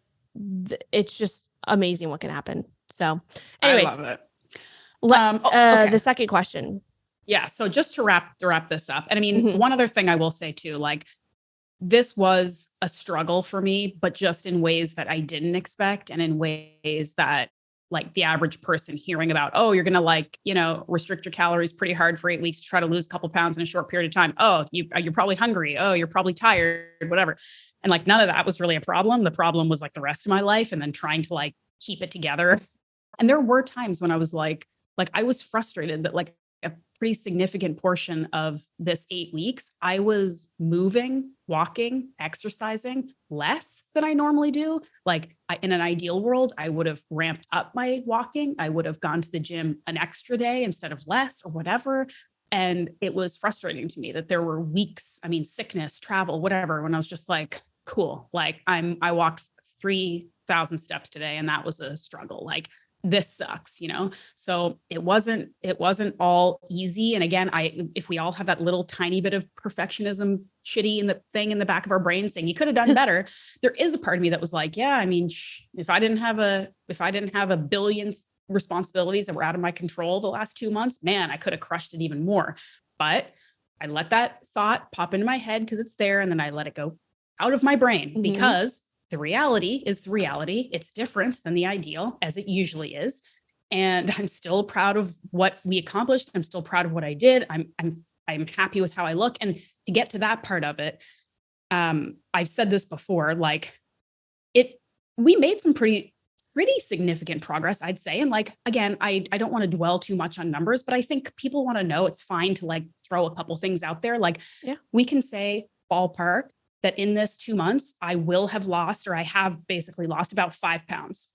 it's just amazing what can happen. So anyway, I love it. The second question. Yeah. So just to wrap this up. And I mean, one other thing I will say too, like this was a struggle for me, but just in ways that I didn't expect, and in ways that like the average person hearing about, oh, you're going to like, restrict your calories pretty hard for 8 weeks to try to lose a couple pounds in a short period of time. Oh, you're probably hungry. Oh, you're probably tired, whatever. And like, none of that was really a problem. The problem was like the rest of my life, and then trying to like keep it together. And there were times when I was like I was frustrated that like a pretty significant portion of this 8 weeks, I was moving, walking, exercising less than I normally do. Like in an ideal world, I would have ramped up my walking. I would have gone to the gym an extra day instead of less or whatever. And it was frustrating to me that there were weeks, sickness, travel, whatever, when I was just like, cool. Like I walked 3,000 steps today, and that was a struggle. Like, this sucks, So it wasn't all easy. And again, if we all have that little tiny bit of perfectionism shitty in the thing in the back of our brain saying you could have done better, there is a part of me that was like, yeah, if I didn't have a billion responsibilities that were out of my control the last 2 months, man, I could have crushed it even more. But I let that thought pop into my head because it's there. And then I let it go out of my brain because the reality is the reality. It's different than the ideal, as it usually is. And I'm still proud of what we accomplished. I'm still proud of what I did. I'm happy with how I look. And to get to that part of it, I've said this before, like we made some pretty significant progress, I'd say. And like, again, I don't want to dwell too much on numbers, but I think people want to know. It's fine to like throw a couple things out there. Like, we can say ballpark that in this 2 months, I will have lost, or I have basically lost about 5 pounds.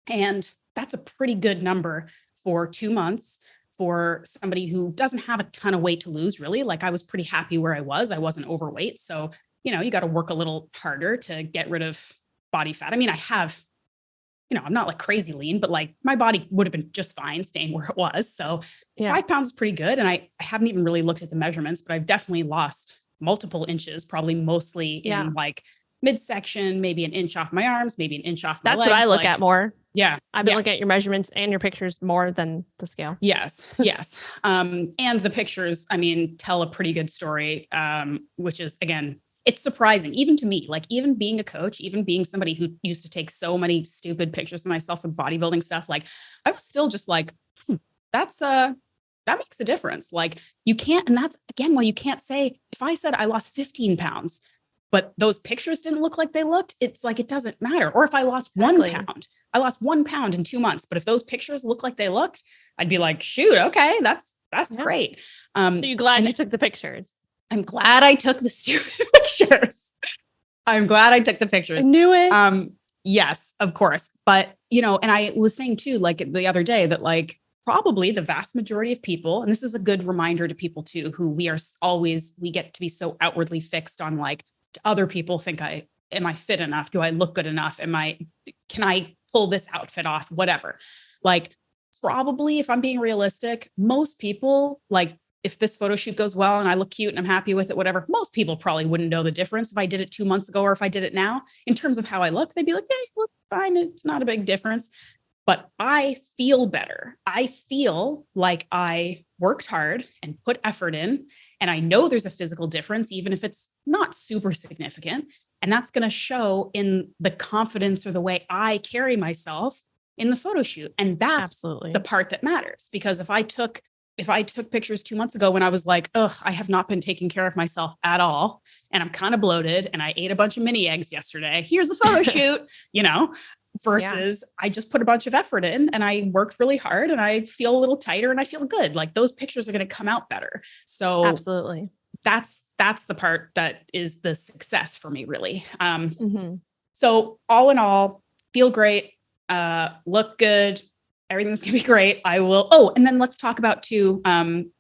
And that's a pretty good number for 2 months for somebody who doesn't have a ton of weight to lose, really. Like, I was pretty happy where I was. I wasn't overweight. So, you got to work a little harder to get rid of body fat. I have, I'm not like crazy lean, but like my body would have been just fine staying where it was. So 5 pounds is pretty good. And I haven't even really looked at the measurements, but I've definitely lost multiple inches, probably mostly in like midsection, maybe an inch off my arms, maybe an inch off my legs. That's what I look at more. Yeah. I've been looking at your measurements and your pictures more than the scale. Yes. And the pictures, tell a pretty good story, which is, again, it's surprising, even to me, like even being a coach, even being somebody who used to take so many stupid pictures of myself with bodybuilding stuff. Like, I was still just like, that makes a difference. Like, you can't, and that's again why you can't say, if I said I lost 15 pounds, but those pictures didn't look like they looked, it's like, it doesn't matter. Or if I lost 1 pound, I lost 1 pound in 2 months, but if those pictures look like they looked, I'd be like, shoot, okay, that's great. So you're glad you took the pictures? I'm glad I took the stupid pictures. I'm glad I took the pictures. I knew it. Yes, of course. But, and I was saying too, like the other day, that like, probably the vast majority of people, and this is a good reminder to people too, who we get to be so outwardly fixed on, like, do other people think am I fit enough? Do I look good enough? Can I pull this outfit off? Whatever. Like, probably, if I'm being realistic, most people, like, if this photo shoot goes well and I look cute and I'm happy with it, whatever, most people probably wouldn't know the difference if I did it 2 months ago or if I did it now. In terms of how I look, they'd be like, hey, look fine. It's not a big difference. But I feel better. I feel like I worked hard and put effort in. And I know there's a physical difference, even if it's not super significant. And that's going to show in the confidence or the way I carry myself in the photo shoot. And that's the part that matters. Because if I took pictures 2 months ago when I was like, ugh, I have not been taking care of myself at all, and I'm kind of bloated, and I ate a bunch of mini eggs yesterday, here's a photo shoot, versus I just put a bunch of effort in and I worked really hard and I feel a little tighter and I feel good. Like, those pictures are going to come out better. So absolutely, that's the part that is the success for me, really. So all in all, feel great, look good. Everything's going to be great. I will. Oh, and then let's talk about too,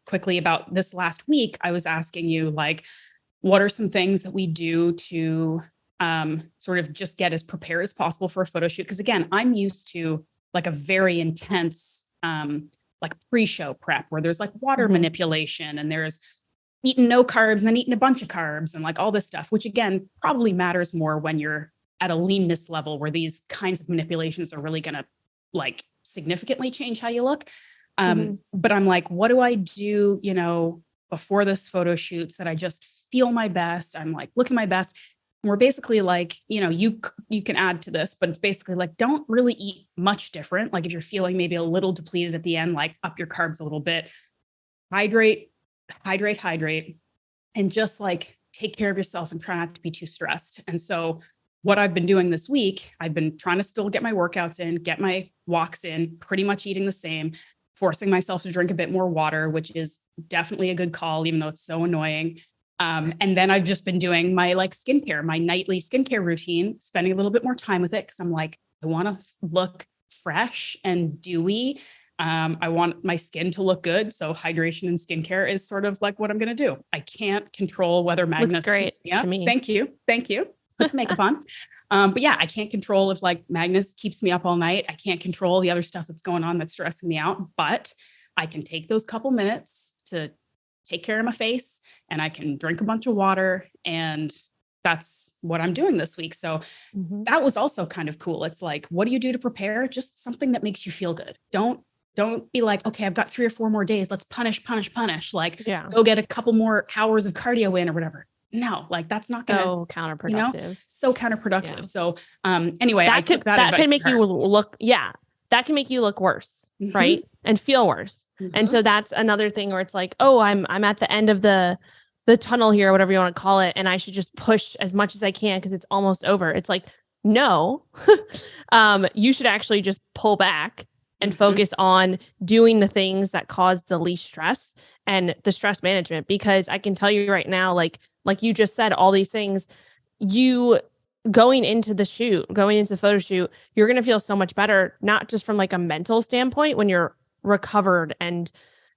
quickly about this last week. I was asking you, like, what are some things that we do to sort of just get as prepared as possible for a photo shoot? Because again, I'm used to like a very intense, like pre-show prep where there's like water manipulation and there's eating no carbs and then eating a bunch of carbs and like all this stuff, which again, probably matters more when you're at a leanness level where these kinds of manipulations are really going to like significantly change how you look. But I'm like, what do I do, before this photo shoot so that I just feel my best. I'm like looking my best. And we're basically like, you can add to this, but it's basically like, don't really eat much different. Like if you're feeling maybe a little depleted at the end, like up your carbs a little bit, hydrate, and just like take care of yourself and try not to be too stressed. And so what I've been doing this week, I've been trying to still get my workouts in, get my walks in, pretty much eating the same, forcing myself to drink a bit more water, which is definitely a good call, even though it's so annoying. And then I've just been doing my like skincare, my nightly skincare routine, spending a little bit more time with it because I'm like, I want to look fresh and dewy. I want my skin to look good. So hydration and skincare is sort of like what I'm going to do. I can't control whether Magnus keeps me up. Thank you. Let's make makeup on. But yeah, I can't control if like Magnus keeps me up all night. I can't control the other stuff that's going on that's stressing me out, but I can take those couple minutes to take care of my face and I can drink a bunch of water. And that's what I'm doing this week. So that was also kind of cool. It's like, what do you do to prepare? Just something that makes you feel good. Don't be like, okay, I've got 3 or 4 more days. Let's punish. Like, go get a couple more hours of cardio in or whatever. No, like that's not going to counterproductive. So counterproductive. Yeah. So anyway, that can make you look. Yeah, that can make you look worse, right? And feel worse. And so that's another thing where it's like, oh, I'm at the end of the tunnel here, whatever you want to call it, and I should just push as much as I can because it's almost over. It's like, no, you should actually just pull back and focus on doing the things that cause the least stress and the stress management. Because I can tell you right now, like you just said, all these things, you going into the photo shoot, you're going to feel so much better, not just from like a mental standpoint when you're recovered and,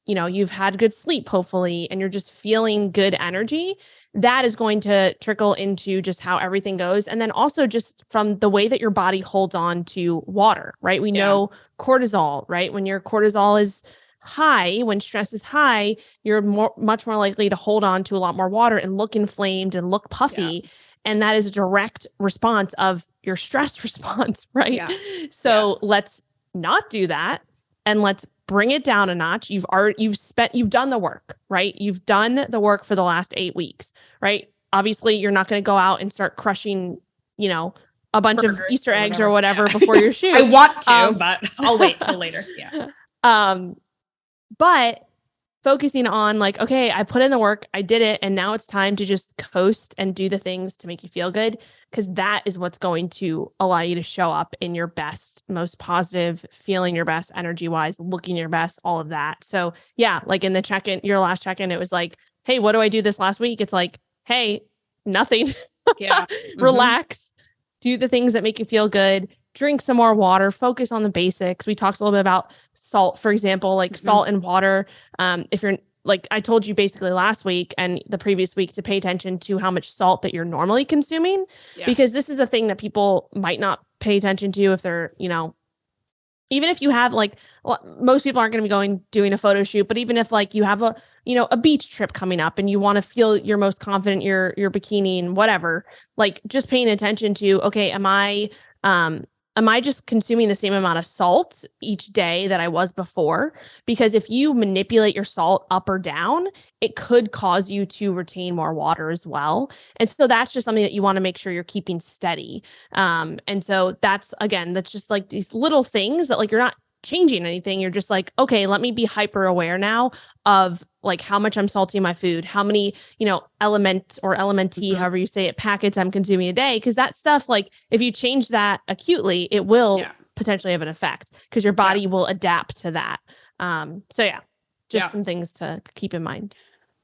you've had good sleep, hopefully, and you're just feeling good energy. That is going to trickle into just how everything goes. And then also just from the way that your body holds on to water, right? We know cortisol, right? When your cortisol is high, when stress is high, you're much more likely to hold on to a lot more water and look inflamed and look puffy. And that is a direct response of your stress response, right? So let's not do that. And let's bring it down a notch. You've done the work, right? You've done the work for the last 8 weeks, right? Obviously you're not going to go out and start crushing, a bunch burgers of Easter eggs or whatever before your shoot. I want to, but I'll wait till later. But focusing on like, okay, I put in the work, I did it, and now it's time to just coast and do the things to make you feel good, because that is what's going to allow you to show up in your best, most positive, feeling your best, energy-wise, looking your best, all of that. So yeah, like in the check-in, your last check-in, it was like, hey, what do I do this last week? It's like, hey, nothing. Relax, do the things that make you feel good. Drink some more water, focus on the basics. We talked a little bit about salt, for example, like salt and water. If you're like, I told you basically last week and the previous week to pay attention to how much salt that you're normally consuming, because this is a thing that people might not pay attention to if they're, even if you have like, most people aren't going to be doing a photo shoot, but even if like you have a beach trip coming up and you want to feel your most confident, your bikini and whatever, like just paying attention to, okay, am I just consuming the same amount of salt each day that I was before? Because if you manipulate your salt up or down, it could cause you to retain more water as well. And so that's just something that you want to make sure you're keeping steady. And so that's just like these little things that like you're not changing anything. You're just like, okay, let me be hyper aware now of like how much I'm salting my food, how many, element or elementee, however you say it, packets I'm consuming a day. Cause that stuff, like if you change that acutely, it will potentially have an effect because your body will adapt to that. Some things to keep in mind.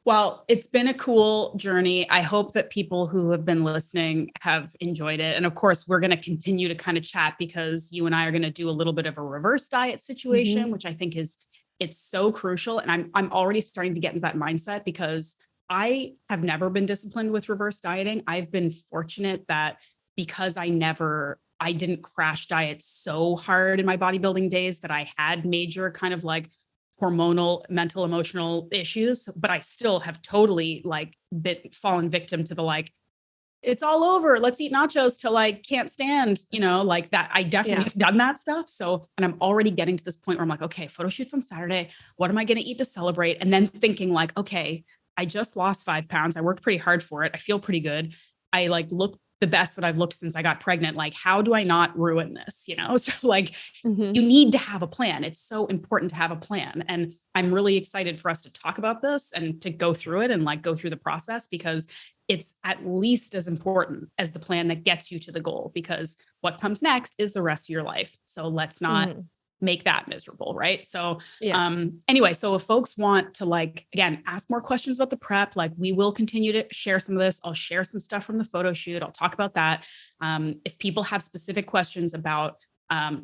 Well, it's been a cool journey. I hope that people who have been listening have enjoyed it. And of course, we're going to continue to kind of chat because you and I are going to do a little bit of a reverse diet situation, which I think it's so crucial. And I'm already starting to get into that mindset because I have never been disciplined with reverse dieting. I've been fortunate that because I didn't crash diet so hard in my bodybuilding days that I had major kind of like hormonal, mental, emotional issues, but I still have totally like fallen victim to the like, it's all over. Let's eat nachos till I can't stand, like that. I definitely have done that stuff. So, and I'm already getting to this point where I'm like, okay, photo shoots on Saturday. What am I going to eat to celebrate? And then thinking like, okay, I just lost 5 pounds. I worked pretty hard for it. I feel pretty good. I like look the best that I've looked since I got pregnant. Like, how do I not ruin this? You know? So like, Mhm. you need to have a plan. It's so important to have a plan. And I'm really excited for us to talk about this and to go through it and like go through the process, because it's at least as important as the plan that gets you to the goal, because what comes next is the rest of your life. So let's not Mhm. make that miserable. Right. So, Yeah. anyway, so if folks want to like, again, ask more questions about the prep, like we will continue to share some of this. I'll share some stuff from the photo shoot. I'll talk about that. If people have specific questions about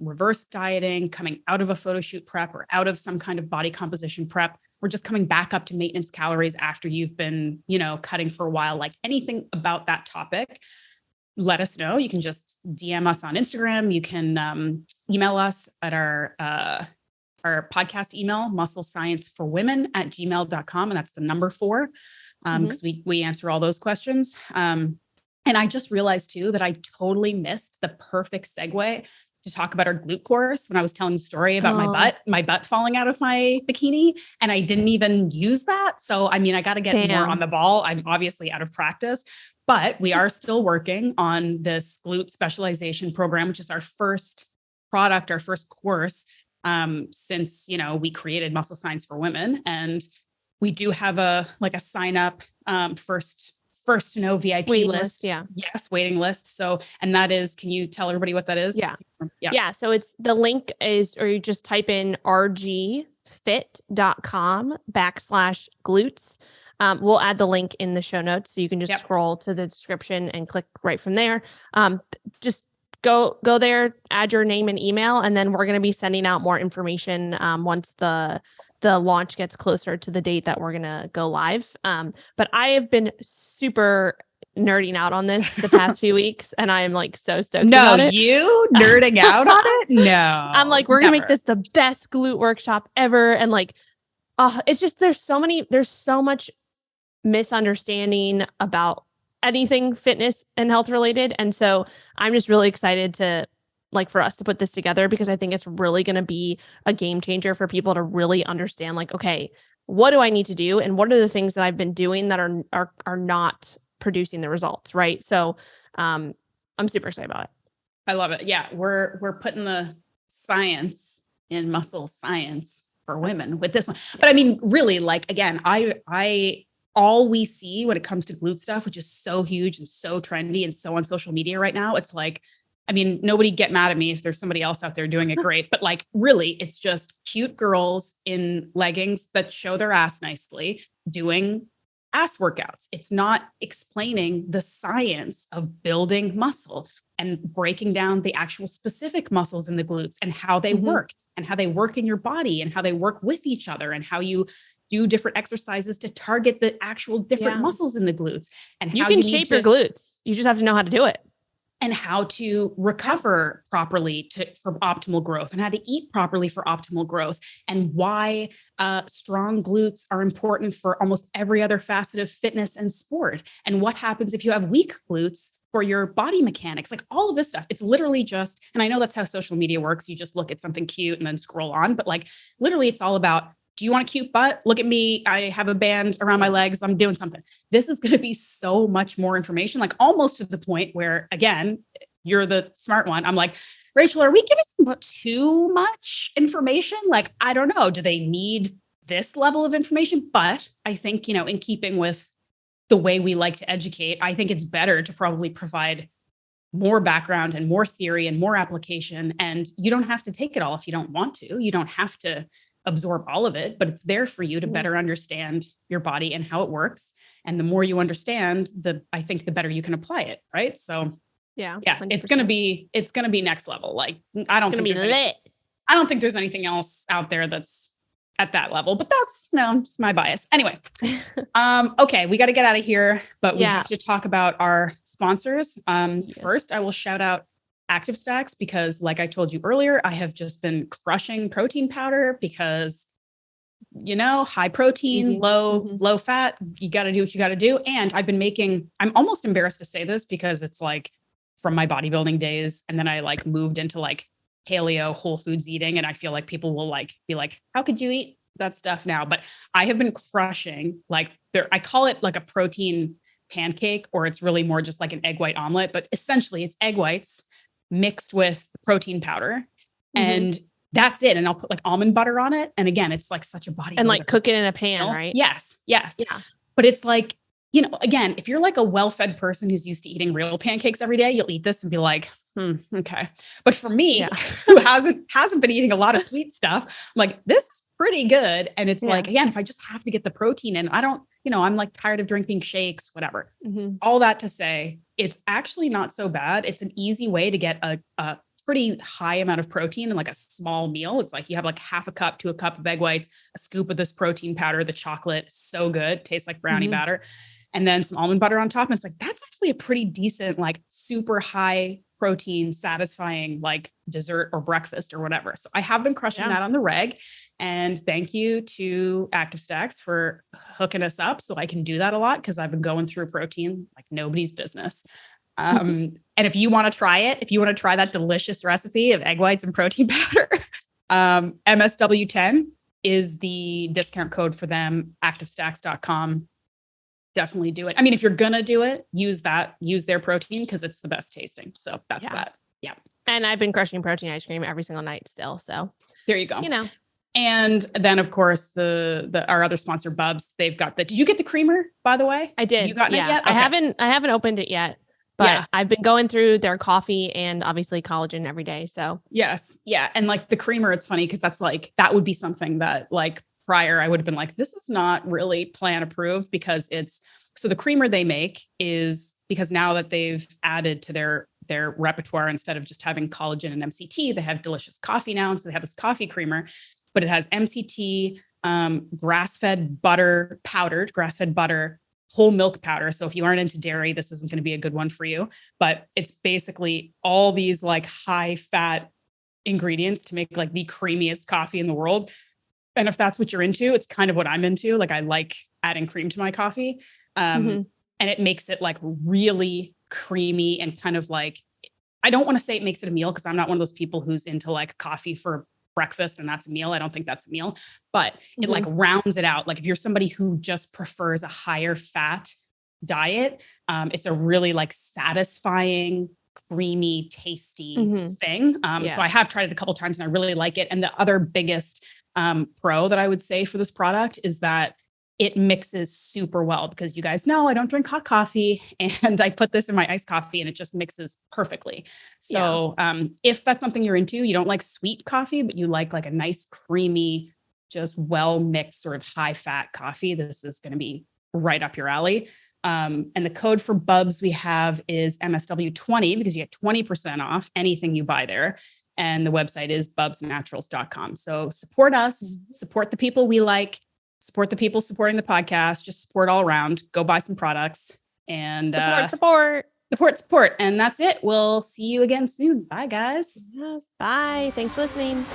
reverse dieting, coming out of a photo shoot prep or out of some kind of body composition prep, we're just coming back up to maintenance calories after you've been, you know, cutting for a while, like anything about that topic, let us know. You can just DM us on Instagram. You can email us at our podcast email, musclescienceforwomen@gmail.com. And that's the number 4, because we answer all those questions. And I just realized too, that I totally missed the perfect segue to talk about our glute course when I was telling the story about my butt falling out of my bikini. And I didn't even use that. So, I mean, I got to get more on the ball. I'm obviously out of practice, but we are still working on this glute specialization program, which is our first product, our first course, since, you know, we created Muscle Science for Women. And we do have a sign up, first to know VIP Wait list. Yeah. Yes. Waiting list. So, and that is, can you tell everybody what that is? Yeah. Yeah. So it's the link is, or you just type in rgfit.com/glutes. We'll add the link in the show notes. So you can just scroll to the description and click right from there. Just go there, add your name and email, and then we're going to be sending out more information once the launch gets closer to the date that we're going to go live. But I have been super nerding out on this the past few weeks, and I am like so stoked about it. No, you nerding out on it? No. I'm like, we're going to make this the best glute workshop ever. And like, it's just, there's so much misunderstanding about anything fitness and health related. And so I'm just really excited to for us to put this together, because I think it's really going to be a game changer for people to really understand, like, okay, what do I need to do? And what are the things that I've been doing that are not producing the results? Right. So, I'm super excited about it. I love it. Yeah. We're putting the science in muscle science for women with this one. But I mean, really, like, again, I all we see when it comes to glute stuff, which is so huge and so trendy and so on social media right now, it's like, I mean, nobody get mad at me if there's somebody else out there doing it great, but like, really, it's just cute girls in leggings that show their ass nicely doing ass workouts. It's not explaining the science of building muscle and breaking down the actual specific muscles in the glutes and how they work and how they work in your body and how they work with each other and how you do different exercises to target the actual different muscles in the glutes, and how you can shape your glutes. You just have to know how to do it. And how to recover properly for optimal growth, and how to eat properly for optimal growth, and why strong glutes are important for almost every other facet of fitness and sport, and what happens if you have weak glutes for your body mechanics, like all of this stuff. It's literally just, and I know that's how social media works. You just look at something cute and then scroll on, but like literally it's all about, do you want a cute butt? Look at me. I have a band around my legs. I'm doing something. This is going to be so much more information, like almost to the point where, again, you're the smart one. I'm like, Rachel, are we giving too much information? Like, I don't know. Do they need this level of information? But I think, you know, in keeping with the way we like to educate, I think it's better to probably provide more background and more theory and more application. And you don't have to take it all if you don't want to. You don't have to absorb all of it, but it's there for you to better understand your body and how it works. And the more you understand, I think the better you can apply it. Right. So yeah, 100%. it's going to be next level. Like, I don't think there's anything else out there that's at that level, but that's, it's my bias. Anyway. Okay. We got to get out of here, but we have to talk about our sponsors. First, I will shout out Active Stacks, because like I told you earlier, I have just been crushing protein powder because, high protein, low fat, you got to do what you got to do. And I'm almost embarrassed to say this because it's like from my bodybuilding days. And then I like moved into like paleo whole foods eating. And I feel like people will like be like, how could you eat that stuff now, but I have been crushing I call it like a protein pancake, or it's really more just like an egg white omelet, but essentially it's egg whites mixed with protein powder. And that's it. And I'll put like almond butter on it. And again, it's like such a body. And like cook it in a pan, right? Yes. Yes. Yeah. But it's like, you know, again, if you're like a well-fed person who's used to eating real pancakes every day, you'll eat this and be like, okay. But for me, who hasn't been eating a lot of sweet stuff, I'm like, this is pretty good. And it's like, again, if I just have to get the protein in, I don't, you know, I'm like tired of drinking shakes, whatever. All that to say, it's actually not so bad. It's an easy way to get a pretty high amount of protein in like a small meal. It's like you have like half a cup to a cup of egg whites, a scoop of this protein powder, the chocolate, so good, tastes like brownie batter, and then some almond butter on top. And it's like, that's actually a pretty decent, like super high protein, satisfying like dessert or breakfast or whatever. So I have been crushing that on the reg. And thank you to Active Stacks for hooking us up so I can do that a lot, because I've been going through protein like nobody's business. And if you want to try it, if you want to try that delicious recipe of egg whites and protein powder, MSW10 is the discount code for them, activestacks.com. Definitely do it. I mean, if you're going to do it, use their protein because it's the best tasting. So that's that. Yeah. And I've been crushing protein ice cream every single night still. So there you go. You know. And then of course our other sponsor, Bubs, they've got did you get the creamer, by the way? I did. You gotten it yet? Okay. I haven't opened it yet, but I've been going through their coffee and obviously collagen every day. So yes. Yeah. And like the creamer, it's funny because that's like, that would be something that like prior I would have been like, this is not really plan approved, because so the creamer they make is, because now that they've added to their repertoire, instead of just having collagen and MCT, they have delicious coffee now. And so they have this coffee creamer, but it has MCT, grass-fed butter, powdered grass-fed butter, whole milk powder. So if you aren't into dairy, this isn't going to be a good one for you, but it's basically all these like high fat ingredients to make like the creamiest coffee in the world. And if that's what you're into, it's kind of what I'm into. Like I like adding cream to my coffee. And it makes it like really creamy and kind of like, I don't want to say it makes it a meal, because I'm not one of those people who's into like coffee for breakfast and that's a meal. I don't think that's a meal, but it like rounds it out. Like if you're somebody who just prefers a higher fat diet, it's a really like satisfying, creamy, tasty thing. So I have tried it a couple of times and I really like it. And the other biggest pro that I would say for this product is that it mixes super well, because you guys know I don't drink hot coffee, and I put this in my iced coffee and it just mixes perfectly. So if that's something you're into, you don't like sweet coffee, but you like a nice, creamy, just well mixed sort of high fat coffee, this is going to be right up your alley. And the code for Bubs we have is MSW20, because you get 20% off anything you buy there. And the website is bubsnaturals.com. So support us, support the people we like, support the people supporting the podcast, just support all around, go buy some products and support. And that's it. We'll see you again soon. Bye guys. Yes. Bye. Thanks for listening.